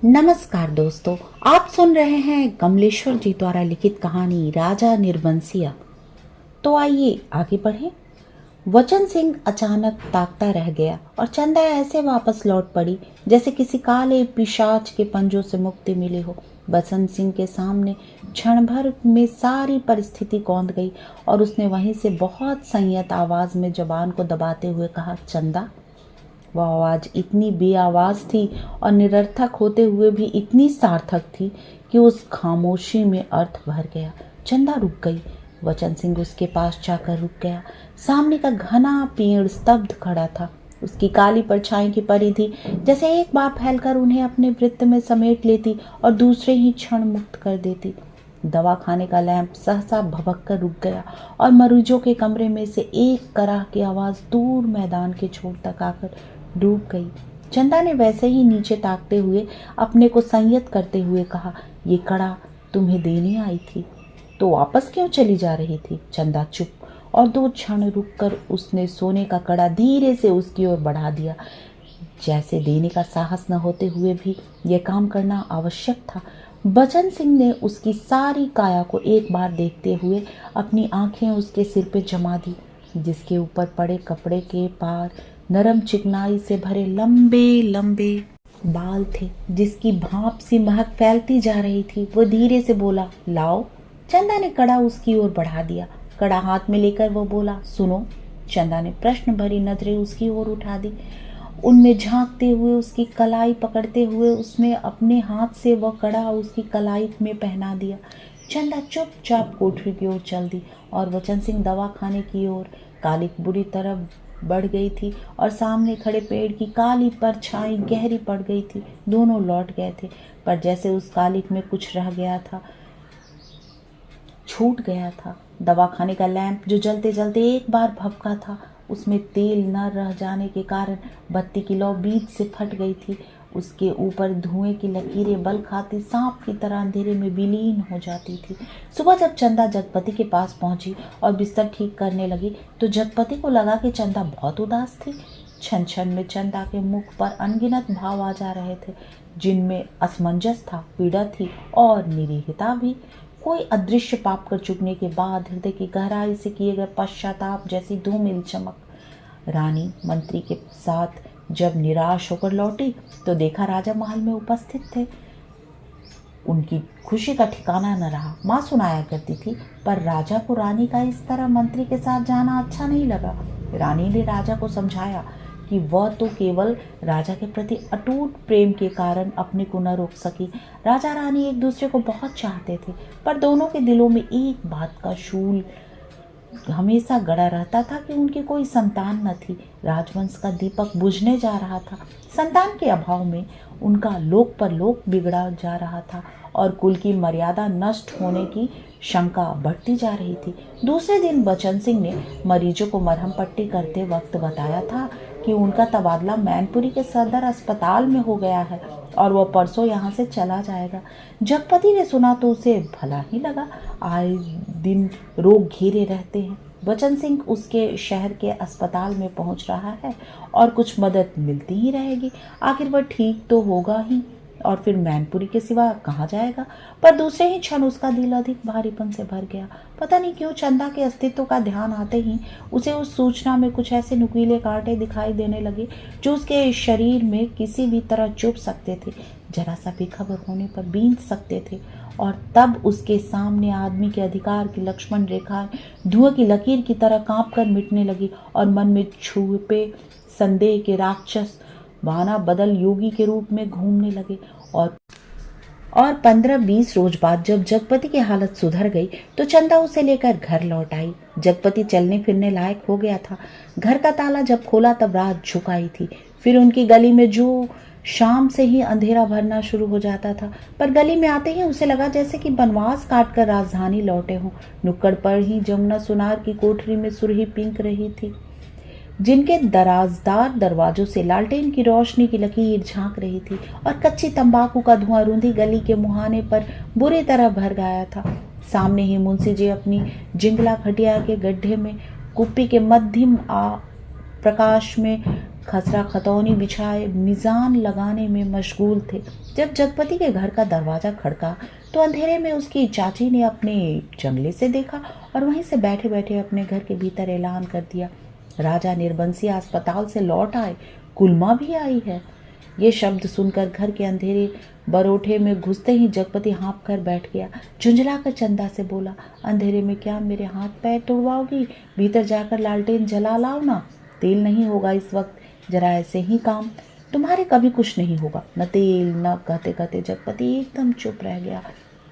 नमस्कार दोस्तों, आप सुन रहे हैं कमलेश्वर जी द्वारा लिखित कहानी राजा निर्बंसिया। तो आइए आगे बढ़ें। वचन सिंह अचानक ताकता रह गया और चंदा ऐसे वापस लौट पड़ी जैसे किसी काले पिशाच के पंजों से मुक्ति मिली हो। वसंत सिंह के सामने क्षण भर में सारी परिस्थिति कौंध गई और उसने वहीं से बहुत संयत आवाज में जबान को दबाते हुए कहा, चंदा। वह आवाज इतनी बेआवाज थी और निरर्थक होते हुए भी इतनी सार्थक थी कि उस खामोशी में अर्थ भर गया। चंदा रुक गई। वचन सिंह उसके पास जाकर रुक गया। सामने का घना पेड़ स्तब्ध खड़ा था। उसकी काली परछाई की परी थी, जैसे एक बार फैलकर उन्हें अपने वृत्त में समेट लेती और दूसरे ही क्षण मुक्त कर देती। दवा खाने का लैंप सहसा भभक कर रुक गया और मरीजों के कमरे में से एक कराह की आवाज दूर मैदान के छोर तक आकर डूब गई। चंदा ने वैसे ही नीचे ताकते हुए अपने को संयत करते हुए कहा, ये कड़ा तुम्हें देने आई थी तो वापस क्यों चली जा रही थी? चंदा चुप और 2 क्षण रुककर उसने सोने का कड़ा धीरे से उसकी ओर बढ़ा दिया, जैसे देने का साहस न होते हुए भी यह काम करना आवश्यक था। बचन सिंह ने उसकी सारी काया को एक बार देखते हुए अपनी आंखें उसके सिर पे जमा दी, जिसके ऊपर पड़े कपड़े के पार नरम चिकनाई से भरे लंबे लंबे बाल थे, जिसकी भाप सी महक फैलती जा रही थी। वो धीरे से बोला, लाओ। चंदा ने कड़ा उसकी ओर बढ़ा दिया। कड़ा हाथ में लेकर वो बोला, सुनो। चंदा ने प्रश्न भरी नजरें उसकी ओर उठा दी। उनमें झांकते हुए उसकी कलाई पकड़ते हुए उसमें अपने हाथ से वह कड़ा उसकी कलाई में पहना दिया। चंदा चुपचाप कोठरी की ओर चल दी और वचन सिंह दवा खाने की ओर। कालिक बुरी तरह बढ़ गई थी और सामने खड़े पेड़ की काली परछाई गहरी पड़ गई थी। दोनों लौट गए थे, पर जैसे उस कालिक में कुछ रह गया था, छूट गया था। दवाखाने का लैंप जो जलते जलते एक बार भभका था, उसमें तेल न रह जाने के कारण बत्ती की लौ बीच से फट गई थी। उसके ऊपर धुएं की लकीरें बल खाती सांप की तरह अंधेरे में विलीन हो जाती थी। सुबह जब चंदा जगपति के पास पहुंची और बिस्तर ठीक करने लगी तो जगपति को लगा कि चंदा बहुत उदास थी। छन छन में चंदा के मुख पर अनगिनत भाव आ जा रहे थे, जिनमें असमंजस था, पीड़ा थी और निरीहता भी। कोई अदृश्य पाप कर चुकने के बाद हृदय की गहराई से किए गए पश्चाताप जैसी धूमिल चमक। रानी मंत्री के साथ जब निराश होकर लौटी तो देखा राजा महल में उपस्थित थे। उनकी खुशी का ठिकाना न रहा। माँ सुनाया करती थी, पर राजा को रानी का इस तरह मंत्री के साथ जाना अच्छा नहीं लगा। रानी ने राजा को समझाया कि वह तो केवल राजा के प्रति अटूट प्रेम के कारण अपने को न रोक सकी। राजा रानी एक दूसरे को बहुत चाहते थे, पर दोनों के दिलों में एक बात का शूल हमेशा गड़ा रहता था कि उनकी कोई संतान न थी। राजवंश का दीपक बुझने जा रहा था। संतान के अभाव में उनका लोक पर लोक बिगड़ा जा रहा था और कुल की मर्यादा नष्ट होने की शंका बढ़ती जा रही थी। दूसरे दिन बचन सिंह ने मरीजों को मरहम पट्टी करते वक्त बताया था कि उनका तबादला मैनपुरी के सदर अस्पताल में हो गया है और वह परसों यहाँ से चला जाएगा। जगपति ने सुना तो उसे भला ही लगा। आए दिन रोग घेरे रहते हैं। बचन सिंह उसके शहर के अस्पताल में पहुंच रहा है और कुछ मदद मिलती ही रहेगी। आखिर वह ठीक तो होगा ही, और फिर मैनपुरी के सिवा कहाँ जाएगा। पर दूसरे ही क्षण उसका दिल अधिक भारीपन से भर गया। पता नहीं क्यों चंदा के अस्तित्व का ध्यान आते ही उसे उस सूचना में कुछ ऐसे नुकीले कांटे दिखाई देने लगे जो उसके शरीर में किसी भी तरह चुभ सकते थे, जरा सा बेखबर होने पर बींध सकते थे। और तब उसके सामने आदमी के अधिकार की लक्ष्मण रेखाएं धुएं की लकीर की तरह कांप कर मिटने लगी और मन में छुपे संदेह के राक्षस वाना बदल योगी के रूप में घूमने लगे। और 15-20 रोज बाद जब जगपति की हालत सुधर गई तो चंदा उसे लेकर घर लौट आई। जगपति चलने फिरने लायक हो गया था। घर का ताला जब खोला तब रात झुक आई थी। फिर उनकी गली में जो शाम से ही अंधेरा भरना शुरू हो जाता था, पर गली में आते ही उसे लगा जैसे कि बनवास काट कर राजधानी लौटे हों। नुक्कड़ पर ही जमुना सुनार की कोठरी में सुरही पिंक रही थी, जिनके दराजदार दरवाजों से लालटेन की रोशनी की लकीर झांक रही थी और कच्ची तंबाकू का धुआं रूंधी गली के मुहाने पर बुरी तरह भर गया था। सामने ही मुंशी जी अपनी जिंगला खटिया के गड्ढे में कुप्पी के मध्यम प्रकाश में खसरा खतौनी बिछाए मिजान लगाने में मशगूल थे। जब जगपति के घर का दरवाजा खड़का तो अंधेरे में उसकी चाची ने अपने जंगले से देखा और वहीं से बैठे बैठे अपने घर के भीतर ऐलान कर दिया, राजा निर्बंसिया अस्पताल से लौट आए, कुलमा भी आई है। ये शब्द सुनकर घर के अंधेरे बरोठे में घुसते ही जगपति हाँप कर बैठ गया। झुंझलाकर चंदा से बोला, अंधेरे में क्या मेरे हाथ पैर तुड़वाओगी? भीतर जाकर लालटेन जला लाओ ना। तेल नहीं होगा इस वक्त, जरा ऐसे ही काम। तुम्हारे कभी कुछ नहीं होगा, न तेल न। कहते कहते जगपति एकदम चुप रह गया।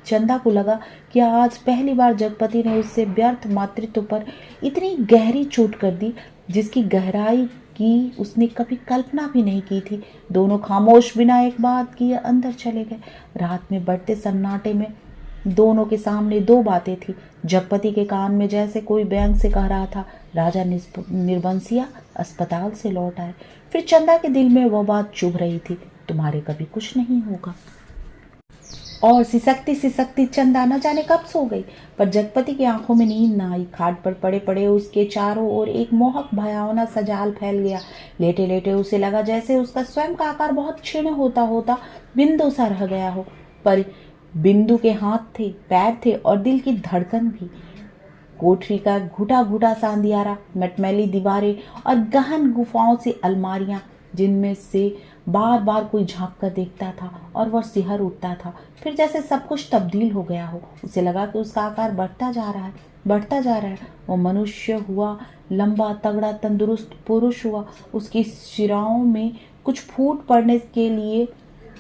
चंदा को लगा कि आज पहली बार जगपति ने उससे व्यर्थ मातृत्व पर इतनी गहरी चोट कर दी जिसकी गहराई की उसने कभी कल्पना भी नहीं की थी। दोनों खामोश बिना एक बात किए अंदर चले गए। रात में बढ़ते सन्नाटे में दोनों के सामने दो बातें थी। जगपति के कान में जैसे कोई बैंक से कह रहा था, राजा निर्बंसिया अस्पताल से लौट आए। फिर चंदा के दिल में वह बात चुभ रही थी, तुम्हारे कभी कुछ नहीं होगा। और सिसकती चंदा न जाने कब सो गई, पर जगपति की आंखों में नींद न आई। खाट पर पड़े पड़े उसके चारों ओर एक मोहक भयावना सा जाल फैल गया। लेटे लेटे उसे लगा जैसे उसका स्वयं का आकार बहुत क्षीण होता होता बिंदु सा रह गया हो, पर बिंदु के हाथ थे, पैर थे और दिल की धड़कन भी। कोठरी का घुटा घुटा सा अंधियारा, मटमैली दीवारें और गहन गुफाओं से अलमारियां जिनमें से बार बार कोई झांक कर देखता था और वह सिहर उठता था। फिर जैसे सब कुछ तब्दील हो गया हो। उसे लगा कि उसका आकार बढ़ता जा रहा है, बढ़ता जा रहा है। वो मनुष्य हुआ, लंबा तगड़ा तंदुरुस्त पुरुष हुआ। उसकी शिराओं में कुछ फूट पड़ने के लिए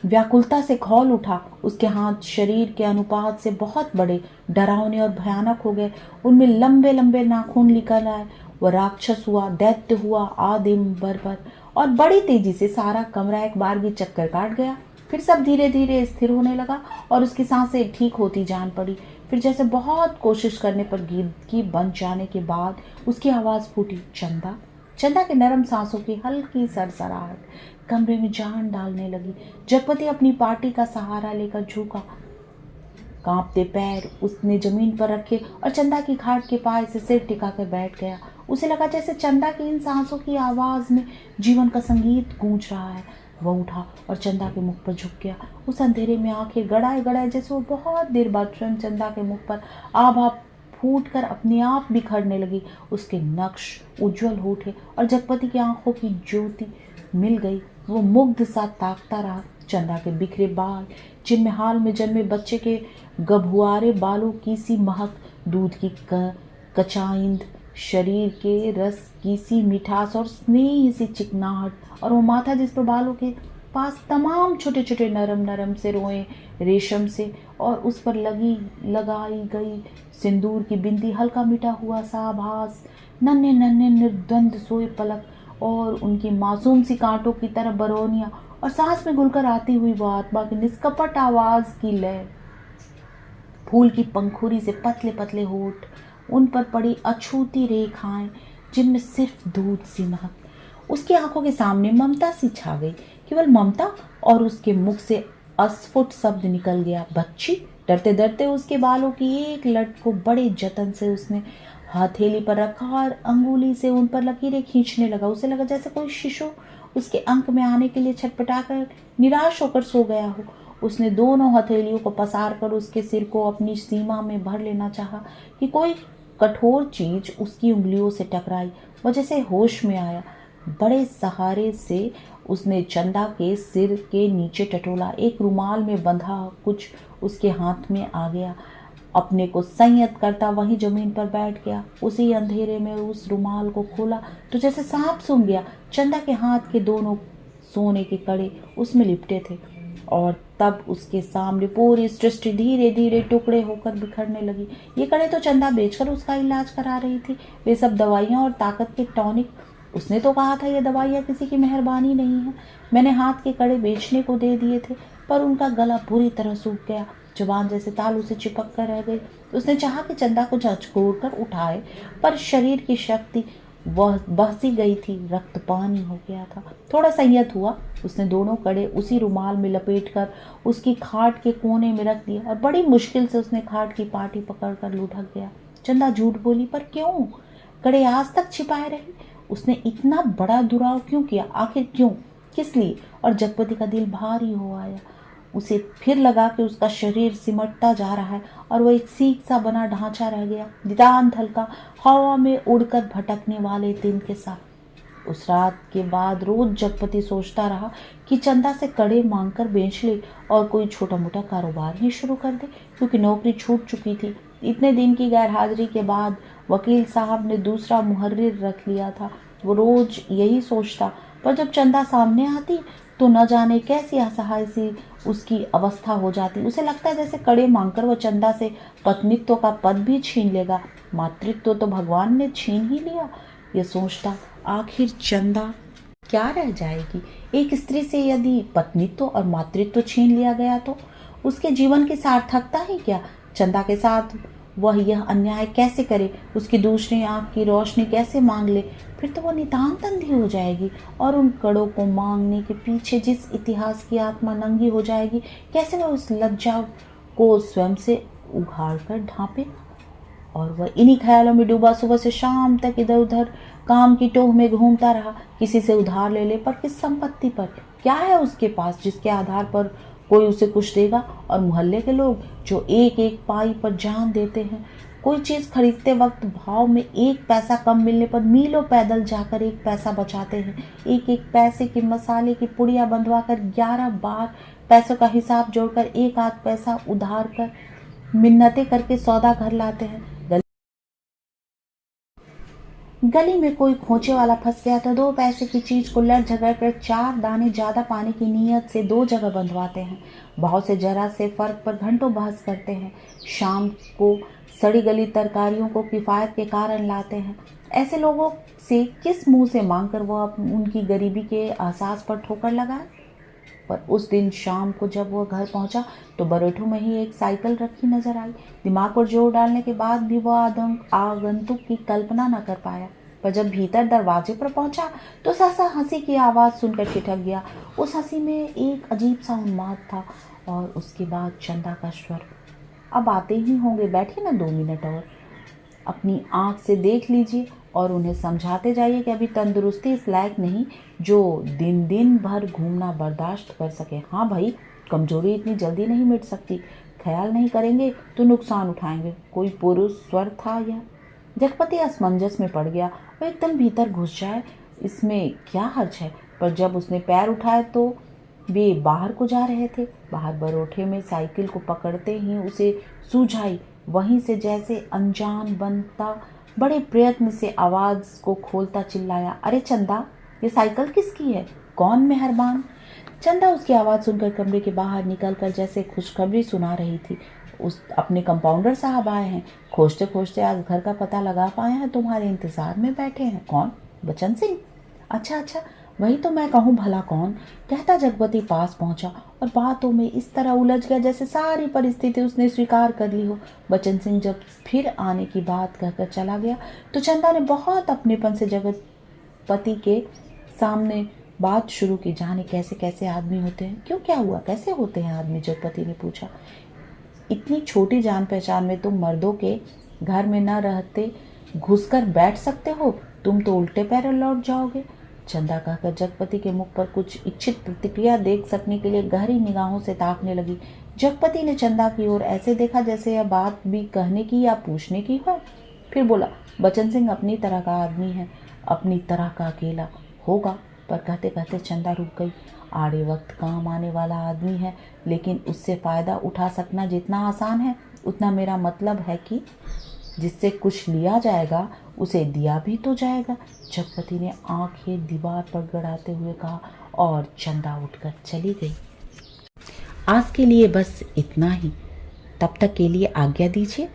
व्याकुलता से खौल उठा। उसके हाथ शरीर के अनुपात से बहुत बड़े, डरावने और भयानक हो गए। उनमें लंबे लंबे नाखून निकल आए। वह राक्षस हुआ, दैत्य हुआ, आदिम बर्बर, और बड़ी तेजी से सारा कमरा एक बार की चक्कर काट गया। फिर सब धीरे धीरे स्थिर होने लगा और उसकी सांसें ठीक होती जान पड़ी। फिर जैसे बहुत कोशिश करने पर गिद्ध की बन जाने के बाद उसकी आवाज फूटी, चंदा। चंदा के नरम सांसों की हल्की सरसराहट कमरे में जान डालने लगी। जगपति अपनी पार्टी का सहारा लेकर झुका, कांपते पैर उसने जमीन पर रखे और चंदा की खाट के पास से सिर टिकाकर बैठ गया। उसे लगा जैसे चंदा की इन सांसों की आवाज में जीवन का संगीत गूंज रहा है। वह उठा और चंदा के मुख पर झुक गया। उस अंधेरे में आंखें गड़ाए गड़ाए जैसे वो बहुत देर बाद स्वयं चंदा के मुख पर आभा फूट कर अपने आप बिखरने लगी। उसके नक्श उज्जवल हो उठे और जगपति की आंखों की ज्योति मिल गई। वो मुग्ध सा ताकता रहा। चंदा के बिखरे बाल, जिनमें हाल में जन्मे बच्चे के गभुआरे बालों की सी महक, दूध की कचाइंद, शरीर के रस की सी मिठास और स्नेह सी चिकनाहट, और वो माथा जिस पर बालों के पास तमाम छोटे छोटे नरम नरम से रोए रेशम से, और उस पर लगाई गई सिंदूर की बिंदी, हल्का मिटा हुआ सा आभास, नन्हे नन्हे निर्द्वंद सोए पलक और उनकी मासूम सी कांटों की तरह बरौनियां, और सांस में घुलकर आती हुई वो आत्मा की निष्कपट आवाज की लय, फूल की पंखुड़ी से पतले पतले होठ, उन पर पड़ी अछूती रेखाएं जिनमें सिर्फ दूध सी महक। उसकी आंखों के सामने ममता सी छा गई, केवल ममता, और उसके मुख से अस्फुट शब्द निकल गया, बच्ची। डरते डरते उसके बालों की एक लट को बड़े जतन से उसने हथेली पर रखा और अंगुली से उन पर लकीरें खींचने लगा। उसे लगा जैसे कोई शिशु उसके अंक में आने के लिए छटपटाकर निराश होकर सो गया हो। उसने दोनों हथेलियों को पसार कर उसके सिर को अपनी सीमा में भर लेना चाहा कि कोई कठोर चीज उसकी उंगलियों से टकराई। वह जैसे होश में आया। बड़े सहारे से उसने चंदा के सिर के नीचे टटोला। एक रुमाल में बंधा कुछ उसके हाथ में आ गया। अपने को संयत करता वहीं जमीन पर बैठ गया। उसी अंधेरे में उस रुमाल को खोला तो जैसे सांप सूंघ गया। चंदा के हाथ के दोनों सोने के कड़े उसमें लिपटे थे और तब उसके सामने पूरी सृष्टि धीरे धीरे टुकड़े होकर बिखरने लगी। ये कड़े तो चंदा बेचकर उसका इलाज करा रही थी। वे सब दवाइयाँ और ताकत के टॉनिक। उसने तो कहा था ये दवाइयाँ किसी की मेहरबानी नहीं है। मैंने हाथ के कड़े बेचने को दे दिए थे, पर उनका गला बुरी तरह सूख गया। जुबान जैसे तालू से चिपक कर रह गई। उसने चाहा कि चंदा को झकझोर कर उठाए, पर शरीर की शक्ति वह बहसी गई थी। रक्त पानी हो गया था। थोड़ा संयत हुआ। उसने दोनों कड़े उसी रुमाल में लपेटकर उसकी खाट के कोने में रख दिया और बड़ी मुश्किल से उसने खाट की पाटी पकड़कर लुढ़क गया। चंदा झूठ बोली, पर क्यों? कड़े आज तक छिपाए रही। उसने इतना बड़ा दुराव क्यों किया? आखिर क्यों? किस लिए? और जगपति का दिल भारी हो आया। उसे फिर लगा कि उसका शरीर सिमटता जा रहा है और वह एक सीख सा बना ढांचा रह गया, नितांत हल्का, हवा में उड़कर भटकने वाले दिन के साथ। उस रात के बाद रोज जगपति सोचता रहा कि चंदा से कड़े मांगकर बेच ले और कोई छोटा मोटा कारोबार ही शुरू कर दे, क्योंकि नौकरी छूट चुकी थी। इतने दिन की गैरहाजिरी के बाद वकील साहब ने दूसरा मुहर्रिर रख लिया था। वो रोज यही सोचता, पर जब चंदा सामने आती तो न जाने कैसी असहाय सी उसकी अवस्था हो जाती। उसे लगता है जैसे कड़े मांगकर वो चंदा से पत्नीत्व का पद भी छीन लेगा। मातृत्व तो भगवान ने छीन ही लिया। ये सोचता, आखिर चंदा क्या रह जाएगी? एक स्त्री से यदि पत्नीत्व और मातृत्व छीन लिया गया तो उसके जीवन की सार्थकता ही क्या? चंदा के साथ वह यह अन्याय कैसे करे? उसकी दूसरी आंख की रोशनी कैसे मांग ले? फिर तो वह नितांत अंधी हो जाएगी और उन कड़ों को मांगने के पीछे जिस इतिहास की आत्मा नंगी हो जाएगी, कैसे वह उस लज्जा को स्वयं से उघाड़ कर ढांपे? और वह इन्हीं ख्यालों में डूबा सुबह से शाम तक इधर उधर काम की टोह में घूमता रहा। किसी से उधार ले ले, पर किस संपत्ति पर? क्या है उसके पास जिसके आधार पर कोई उसे कुछ देगा? और मोहल्ले के लोग जो एक एक पाई पर जान देते हैं, कोई चीज़ खरीदते वक्त भाव में एक पैसा कम मिलने पर मीलों पैदल जाकर एक पैसा बचाते हैं। एक एक पैसे की मसाले की पुड़िया बंधवा कर 11 बार पैसों का हिसाब जोड़कर एक आध पैसा उधार कर मिन्नतें करके सौदा घर लाते हैं। गली में कोई खोचे वाला फंस गया तो 2 पैसे की चीज को लड़ झगड़ कर 4 दाने ज्यादा पाने की नीयत से 2 जगह बंधवाते हैं। भाव से जरा से फर्क पर घंटों बहस करते हैं। शाम को सड़ी गली तरकारियों को किफायत के कारण लाते हैं। ऐसे लोगों से किस मुंह से मांगकर वह उनकी गरीबी के एहसास पर ठोकर लगाए? पर उस दिन शाम को जब वह घर पहुंचा तो बरेठों में ही एक साइकिल रखी नजर आई। दिमाग पर जोर डालने के बाद भी वह आगंतुक की कल्पना न कर पाया। पर जब भीतर दरवाजे पर पहुंचा तो सहसा हंसी की आवाज़ सुनकर ठिठक गया। उस हंसी में एक अजीब सा उन्माद था। और उसके बाद चंदा का स्वर, अब आते ही होंगे, बैठिए ना 2 मिनट और अपनी आँख से देख लीजिए और उन्हें समझाते जाइए कि अभी तंदुरुस्ती इस लायक नहीं जो दिन दिन भर घूमना बर्दाश्त कर सके। हाँ भाई, कमजोरी इतनी जल्दी नहीं मिट सकती। ख्याल नहीं करेंगे तो नुकसान उठाएंगे। कोई पुरुष स्वर था यह? जगपति असमंजस में पड़ गया। वो एकदम भीतर घुस जाए, इसमें क्या हर्ज है? पर जब उसने पैर उठाए तो वे बाहर को जा रहे थे। बाहर बरोठे में साइकिल को पकड़ते ही उसे सूझाई। वहीं से जैसे अनजान बनता बड़े प्रयत्न से आवाज़ को खोलता चिल्लाया, अरे चंदा, ये साइकिल किसकी है? कौन मेहरबान? चंदा उसकी आवाज़ सुनकर कमरे के बाहर निकलकर जैसे खुशखबरी सुना रही थी। उस अपने कंपाउंडर साहब आए हैं, खोजते खोजते आज घर का पता लगा पाए हैं, तुम्हारे इंतजार में बैठे हैं। कौन? बचन सिंह? अच्छा अच्छा, वही तो मैं कहूँ भला कौन? कहता जगपति पास पहुंचा और बातों में इस तरह उलझ गया जैसे सारी परिस्थिति उसने स्वीकार कर ली हो। बचन सिंह जब फिर आने की बात कहकर चला गया तो चंदा ने बहुत अपनेपन से जगपति के सामने बात शुरू की। जाने कैसे कैसे आदमी होते हैं, क्यों, क्या हुआ, कैसे होते हैं आदमी? जगपति ने पूछा। इतनी छोटी जान पहचान में तुम मर्दों के घर में न रहते घुसकर बैठ सकते हो? तुम तो उल्टे पैर लौट जाओगे। चंदा कहकर जगपति के मुख पर कुछ इच्छित प्रतिक्रिया देख सकने के लिए गहरी निगाहों से ताकने लगी। जगपति ने चंदा की ओर ऐसे देखा जैसे यह बात भी कहने की या पूछने की हो। फिर बोला, बचन सिंह अपनी तरह का आदमी है, अपनी तरह का अकेला होगा। पर कहते कहते चंदा रुक गई। आड़े वक्त काम आने वाला आदमी है, लेकिन उससे फ़ायदा उठा सकना जितना आसान है उतना मेरा मतलब है कि जिससे कुछ लिया जाएगा उसे दिया भी तो जाएगा। जगपति ने आंखें दीवार पर गड़ाते हुए कहा और चंदा उठकर चली गई। आज के लिए बस इतना ही। तब तक के लिए आज्ञा दीजिए।